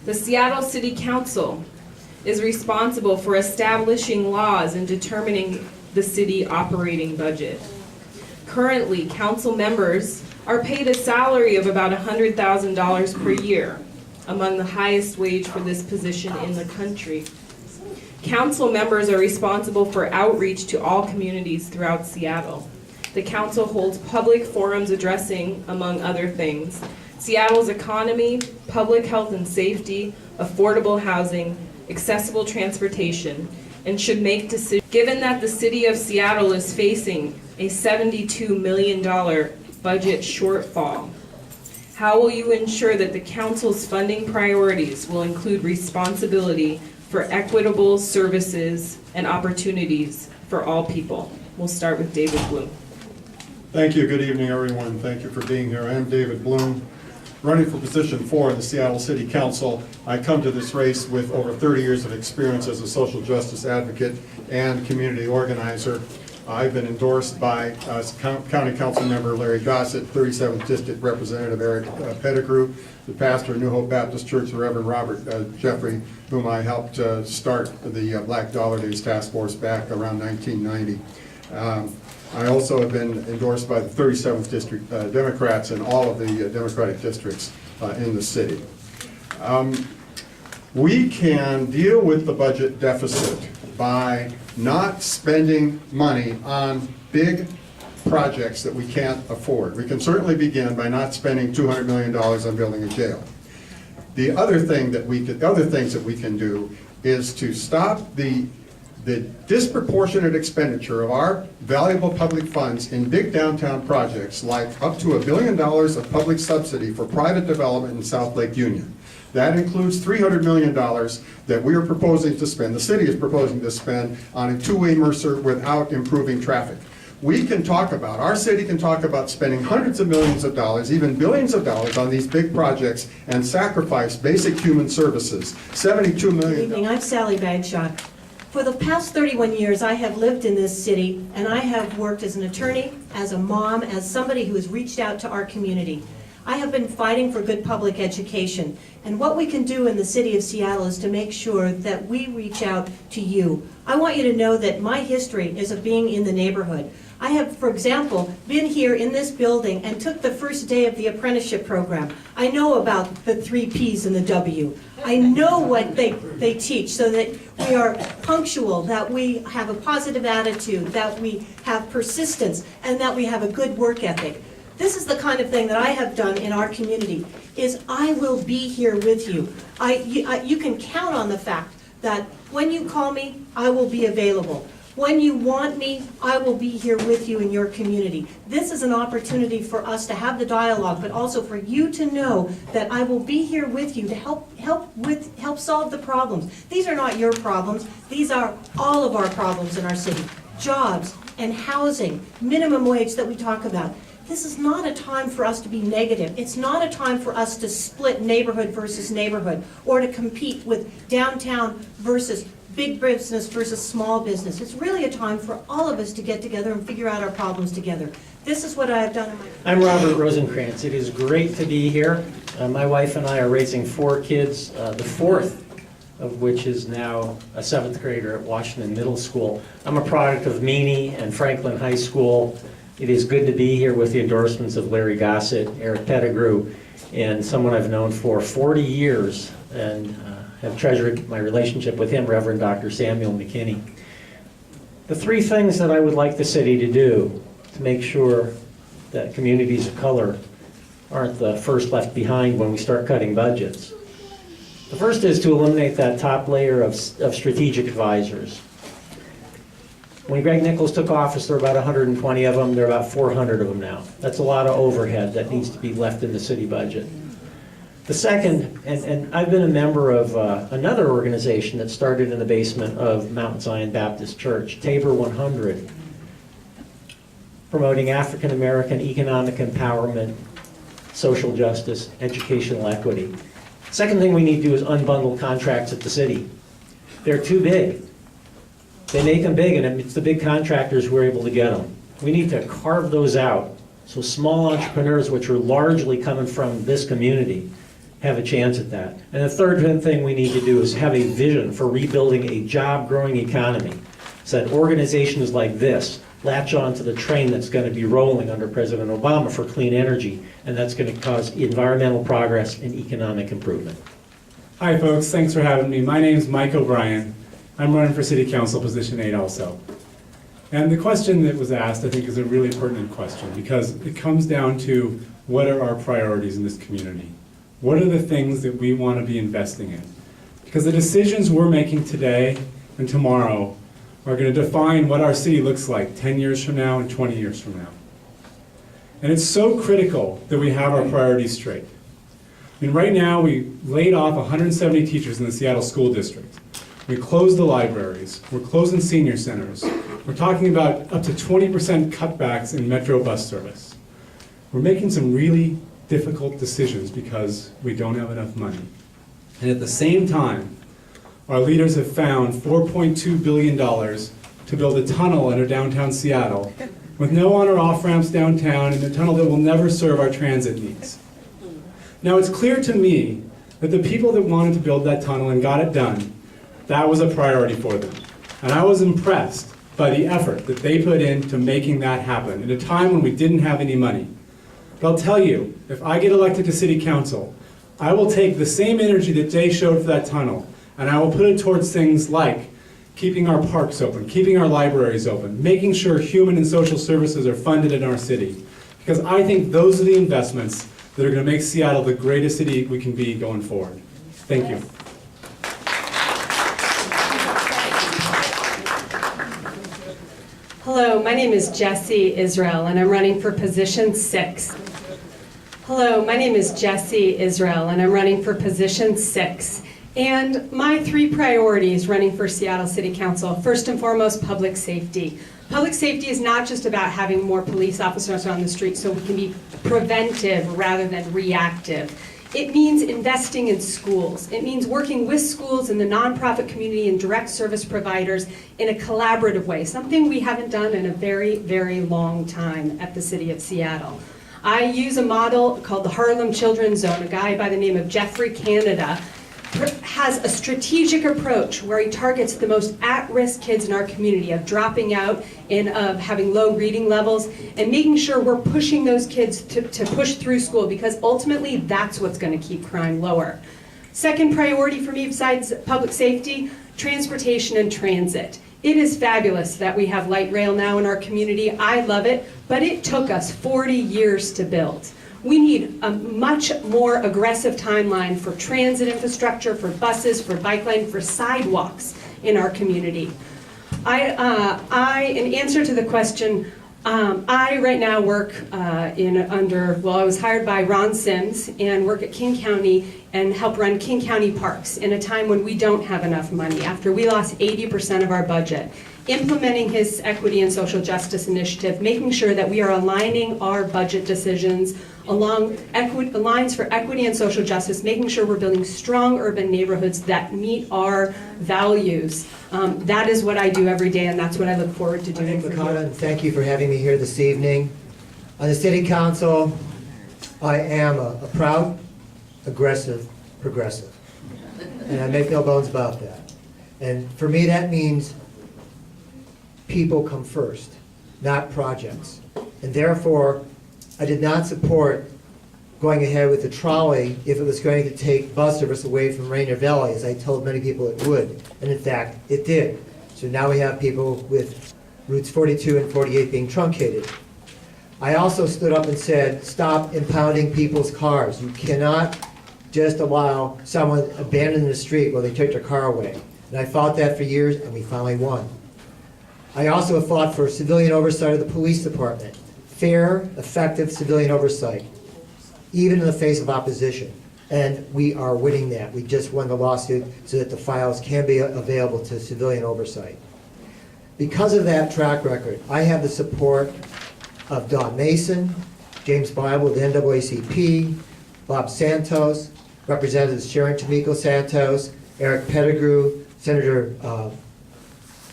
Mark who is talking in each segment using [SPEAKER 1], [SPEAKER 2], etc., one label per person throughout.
[SPEAKER 1] The Seattle City Council is responsible for establishing laws and determining the city operating budget. Currently, council members are paid a salary of about $100,000 per year, among the highest wage for this position in the country. Council members are responsible for outreach to all communities throughout Seattle. The council holds public forums addressing, among other things, Seattle's economy, public health and safety, affordable housing, accessible transportation, and should make decisions. Given that the city of Seattle is facing a $72 million budget shortfall, how will you ensure that the council's funding priorities will include responsibility for equitable services and opportunities for all people? We'll start with David Bloom.
[SPEAKER 2] Thank you. Good evening, everyone. Thank you for being here. I am David Bloom, running for position 4 in the Seattle City Council. I come to this race with over 30 years of experience as a social justice advocate and community organizer. I've been endorsed by County Council Member Larry Gossett, 37th District Representative Eric Pettigrew, the pastor of New Hope Baptist Church, the Reverend Robert Jeffrey, whom I helped start the Black Dollar Days Task Force back around 1990. I also have been endorsed by the 37th District Democrats in all of the Democratic districts in the city. We can deal with the budget deficit by not spending money on big projects that we can't afford. We can certainly begin by not spending $200 million on building a jail. The other things that we can do is to stop the disproportionate expenditure of our valuable public funds in big downtown projects, like up to $1 billion of public subsidy for private development in South Lake Union. That includes $300 million that we are proposing to spend, the city is proposing to spend on a two-way Mercer without improving traffic. We can talk about, our city can talk about spending hundreds of millions of dollars, even billions of dollars on these big projects and sacrifice basic human services. $72 million.
[SPEAKER 3] Good evening, I'm Sally Bagshaw. For the past 31 years, I have lived in this city, and I have worked as an attorney, as a mom, as somebody who has reached out to our community. I have been fighting for good public education, and what we can do in the city of Seattle is to make sure that we reach out to you. I want you to know that my history is of being in the neighborhood. I have, for example, been here in this building and took the first day of the apprenticeship program. I know about the 3 Ps and the W. I know what they teach, so that we are punctual, that we have a positive attitude, that we have persistence, and that we have a good work ethic. This is the kind of thing that I have done in our community, is I will be here with you. You can count on the fact that when you call me, I will be available. When you want me, I will be here with you in your community. This is an opportunity for us to have the dialogue, but also for you to know that I will be here with you to help solve the problems. These are not your problems. These are all of our problems in our city. Jobs and housing, minimum wage that we talk about. This is not a time for us to be negative. It's not a time for us to split neighborhood versus neighborhood, or to compete with downtown versus big business versus small business. It's really a time for all of us to get together and figure out our problems together. This is what I have done in my...
[SPEAKER 4] I'm Robert Rosencrantz. It is great to be here. My wife and I are raising 4 kids, the 4th of which is now a 7th grader at Washington Middle School. I'm a product of Meany and Franklin High School. It is good to be here with the endorsements of Larry Gossett, Eric Pettigrew, and someone I've known for 40 years and have treasured my relationship with him, Reverend Dr. Samuel McKinney. The 3 things that I would like the city to do to make sure that communities of color aren't the first left behind when we start cutting budgets. The first is to eliminate that top layer of strategic advisors. When Greg Nichols took office, there were about 120 of them. There are about 400 of them now. That's a lot of overhead that needs to be left in the city budget. The second, and I've been a member of another organization that started in the basement of Mount Zion Baptist Church, Tabor 100, promoting African American economic empowerment, social justice, educational equity. Second thing we need to do is unbundle contracts at the city. They're too big. They make them big, and it's the big contractors who are able to get them. We need to carve those out so small entrepreneurs, which are largely coming from this community, have a chance at that. And the third thing we need to do is have a vision for rebuilding a job-growing economy, so that organizations like this latch on to the train that's going to be rolling under President Obama for clean energy, and that's going to cause environmental progress and economic improvement.
[SPEAKER 5] Hi folks, thanks for having me. My name's Mike O'Brien. I'm running for City Council Position 8 also. And the question that was asked, I think, is a really pertinent question, because it comes down to what are our priorities in this community? What are the things that we want to be investing in? Because the decisions we're making today and tomorrow are going to define what our city looks like 10 years from now and 20 years from now. And it's so critical that we have our priorities straight. I mean, right now, we laid off 170 teachers in the Seattle School District. We closed the libraries. We're closing senior centers. We're talking about up to 20% cutbacks in Metro bus service. We're making some really difficult decisions because we don't have enough money. And at the same time, our leaders have found $4.2 billion to build a tunnel under downtown Seattle with no on or off ramps downtown, and a tunnel that will never serve our transit needs. Now, it's clear to me that the people that wanted to build that tunnel and got it done, that was a priority for them. And I was impressed by the effort that they put into making that happen at a time when we didn't have any money. But I'll tell you, if I get elected to City Council, I will take the same energy that they showed for that tunnel, and I will put it towards things like keeping our parks open, keeping our libraries open, making sure human and social services are funded in our city. Because I think those are the investments that are going to make Seattle the greatest city we can be going forward. Thank you.
[SPEAKER 6] Hello, my name is Jessie Israel, and I'm running for position 6. Hello, my name is Jessie Israel, and I'm running for position 6. And my 3 priorities running for Seattle City Council: first and foremost, public safety. Public safety is not just about having more police officers on the street so we can be preventive rather than reactive. It means investing in schools. It means working with schools and the nonprofit community and direct service providers in a collaborative way, something we haven't done in a very, very long time at the City of Seattle. I use a model called the Harlem Children's Zone. A guy by the name of Jeffrey Canada has a strategic approach where he targets the most at-risk kids in our community of dropping out and of having low reading levels, and making sure we're pushing those kids to push through school, because ultimately that's what's going to keep crime lower. Second priority for me, besides public safety, transportation and transit. It is fabulous that we have light rail now in our community. I love it, but it took us 40 years to build. We need a much more aggressive timeline for transit infrastructure, for buses, for bike lane, for sidewalks in our community. In answer to the question, I right now work I was hired by Ron Sims and work at King County and help run King County Parks in a time when we don't have enough money, after we lost 80% of our budget. Implementing his equity and social justice initiative, making sure that we are aligning our budget decisions along lines for equity and social justice, making sure we're building strong urban neighborhoods that meet our values. That is what I do every day, and that's what I look forward to doing for
[SPEAKER 7] Licata,
[SPEAKER 6] you.
[SPEAKER 7] and thank you for having me here this evening. On the City Council, I am a proud, aggressive, progressive. And I make no bones about that. And for me, that means people come first, not projects. And therefore, I did not support going ahead with the trolley if it was going to take bus service away from Rainier Valley, as I told many people it would. And in fact, it did. So now we have people with routes 42 and 48 being truncated. I also stood up and said, stop impounding people's cars. You cannot just allow someone abandoned in the street while they take their car away. And I fought that for years, and we finally won. I also fought for civilian oversight of the police department. Fair, effective civilian oversight, even in the face of opposition. And we are winning that. We just won the lawsuit so that the files can be available to civilian oversight. Because of that track record, I have the support of Don Mason, James Bible of the NAACP, Bob Santos, Representatives Sharon Tomiko Santos, Eric Pettigrew, Senator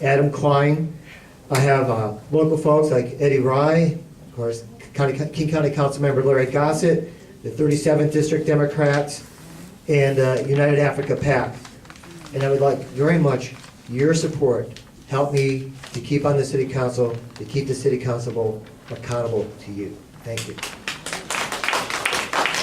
[SPEAKER 7] Adam Klein. I have local folks like Eddie Rye, of course, King County Council Member Larry Gossett, the 37th District Democrats, and United Africa PAC. And I would like very much your support. Help me to keep on the city council, to keep the city council accountable to you. Thank you.